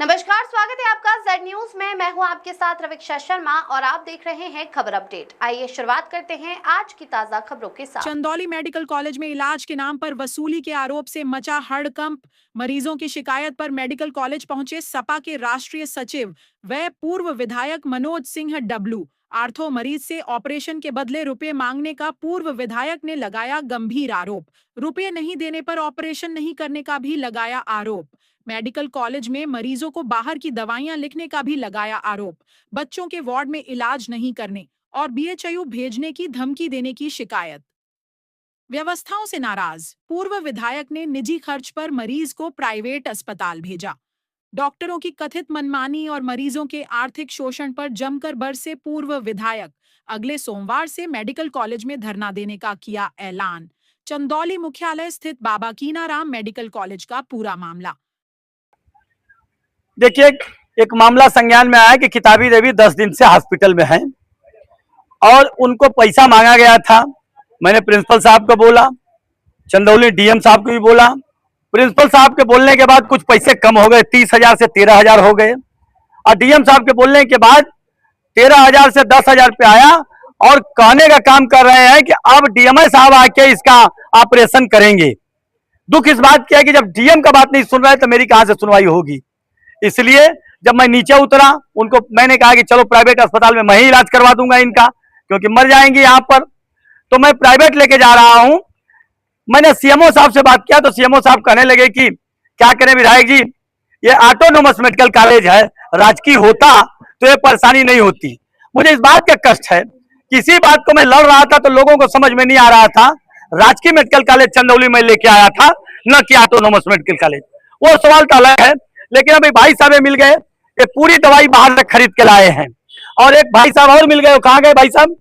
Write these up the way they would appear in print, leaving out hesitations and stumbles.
नमस्कार, स्वागत है आपका जेड न्यूज में। मैं हूं आपके साथ रवीक्षा शर्मा और आप देख रहे हैं खबर अपडेट। आइए शुरुआत करते हैं आज की ताजा खबरों के साथ। चंदौली मेडिकल कॉलेज में इलाज के नाम पर वसूली के आरोप से मचा हड़कंप। मरीजों की शिकायत पर मेडिकल कॉलेज पहुंचे सपा के राष्ट्रीय सचिव व पूर्व विधायक मनोज सिंह डब्लू। आर्थो मरीज से ऑपरेशन के बदले रुपए मांगने का पूर्व विधायक ने लगाया गंभीर आरोप। रुपए नहीं देने पर ऑपरेशन नहीं करने का भी लगाया आरोप। मेडिकल कॉलेज में मरीजों को बाहर की दवाइयां लिखने का भी लगाया आरोप। बच्चों के वार्ड में इलाज नहीं करने और बीएचयू भेजने की धमकी देने की शिकायत। व्यवस्थाओं से नाराज पूर्व विधायक ने निजी खर्च पर मरीज को प्राइवेट अस्पताल भेजा। डॉक्टरों की कथित मनमानी और मरीजों के आर्थिक शोषण पर जमकर बरसे पूर्व विधायक। अगले सोमवार से मेडिकल कॉलेज में धरना देने का किया ऐलान। चंदौली मुख्यालय स्थित बाबा कीनाराम मेडिकल कॉलेज का पूरा मामला। देखिए, एक मामला संज्ञान में आया कि किताबी देवी 10 दिन से हॉस्पिटल में हैं और उनको पैसा मांगा गया था। मैंने प्रिंसिपल साहब को बोला, चंदौली डीएम साहब को भी बोला। प्रिंसिपल साहब के बोलने के बाद कुछ पैसे कम हो गए, 30,000 से 13,000 हो गए और डीएम साहब के बोलने के बाद 13,000 से 10,000 पे आया और कहने का काम कर रहे हैं कि अब डीएमए साहब आके इसका ऑपरेशन करेंगे। दुख इस बात की है कि जब डीएम का बात नहीं सुन रहा है तो मेरी कहां से सुनवाई होगी। इसलिए जब मैं नीचे उतरा, उनको मैंने कहा कि चलो प्राइवेट अस्पताल में मैं ही इलाज करवा दूंगा इनका, क्योंकि मर जाएंगे यहाँ पर। तो मैं प्राइवेट लेके जा रहा हूं। मैंने सीएमओ साहब से बात किया तो सीएमओ साहब कहने लगे कि क्या करें विधायक जी, ये ऑटोनोमस मेडिकल कॉलेज है, राजकीय होता तो ये परेशानी नहीं होती। मुझे इस बात का कष्ट है, किसी बात को मैं लड़ रहा था तो लोगों को समझ में नहीं आ रहा था। राजकीय मेडिकल कॉलेज चंदौली में लेके आया था, न कि ऑटोनोमस मेडिकल कॉलेज। वो सवाल तो अलग है, लेकिन अभी भाई साहब मिल गए, ये पूरी दवाई बाहर से खरीद के लाए हैं। और एक भाई साहब और मिल गए, कहाँ गए भाई साहब?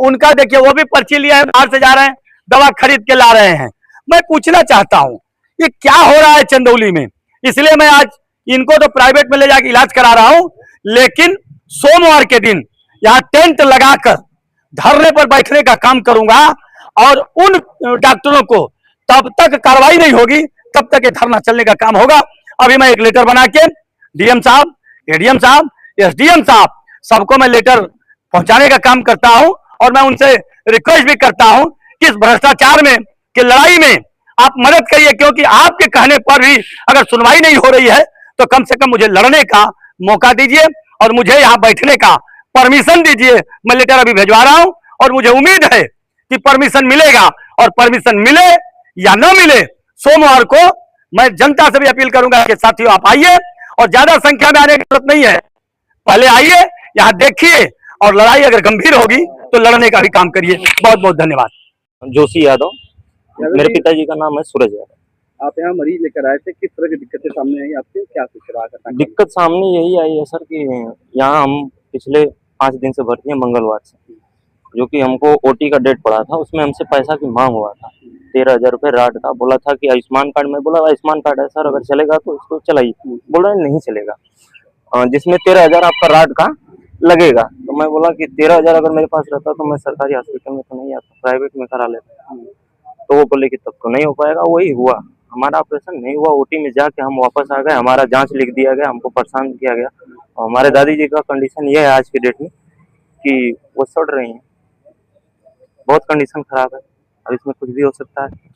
उनका देखिए, वो भी पर्ची लिया है, बाहर से जा रहे हैं, दवा खरीद के ला रहे हैं। मैं पूछना चाहता हूं ये क्या हो रहा है चंदौली में। इसलिए मैं आज इनको तो प्राइवेट में ले जाकर इलाज करा रहा हूं, लेकिन सोमवार के दिन यहाँ टेंट लगाकर धरने पर बैठने का काम करूंगा और उन डॉक्टरों को तब तक कार्रवाई नहीं होगी तब तक ये धरना चलने का काम होगा। अभी मैं एक लेटर बना के डीएम साहब, एडीएम साहब, एसडीएम साहब सबको मैं लेटर पहुंचाने का काम करता हूं और मैं उनसे रिक्वेस्ट भी करता हूं कि इस भ्रष्टाचार में की लड़ाई में आप मदद करिए, क्योंकि आपके कहने पर भी अगर सुनवाई नहीं हो रही है तो कम से कम मुझे लड़ने का मौका दीजिए और मुझे यहाँ बैठने का परमिशन दीजिए। मैं लेटर अभी भिजवा रहा हूं और मुझे उम्मीद है कि परमिशन मिलेगा, और परमिशन मिले या न मिले, सोमवार को मैं जनता से भी अपील करूंगा कि साथियों आप आइए, और ज्यादा संख्या में आने की जरूरत नहीं है, पहले आइए, यहाँ देखिए, और लड़ाई अगर गंभीर होगी तो लड़ने का भी काम करिए। बहुत बहुत धन्यवाद। जोशी यादव, मेरे पिताजी का नाम है सूरज यादव। आप यहाँ मरीज लेकर आए थे, किस तरह की दिक्कतें सामने आई आपके, क्या कुछ रहा था? दिक्कत सामने यही आई है सर कि यहाँ हम पिछले 5 दिन से भर्ती हैं मंगलवार से, जो कि हमको ओटी का डेट पड़ा था, उसमें हमसे पैसा की मांग हुआ था। 13,000 रुपये राट का बोला था कि आयुष्मान कार्ड में, बोला आयुष्मान कार्ड है सर, अगर चलेगा तो इसको चलाइए। बोला नहीं चलेगा, जिसमें 13,000 आपका राट का लगेगा। तो मैं बोला कि 13,000 अगर मेरे पास रहता तो मैं सरकारी हॉस्पिटल में तो नहीं आता, प्राइवेट में करा लेता। तो वो बोले कि तब तो नहीं हो पाएगा। वही हुआ, हमारा ऑपरेशन नहीं हुआ। ओटी में जाके हम वापस आ गए, हमारा जांच लिख दिया गया, हमको परेशान किया गया। और हमारे दादी जी का कंडीशन ये है आज की डेट में कि वो सड़ रही हैं, बहुत कंडीशन खराब है, अब इसमें कुछ भी हो सकता है।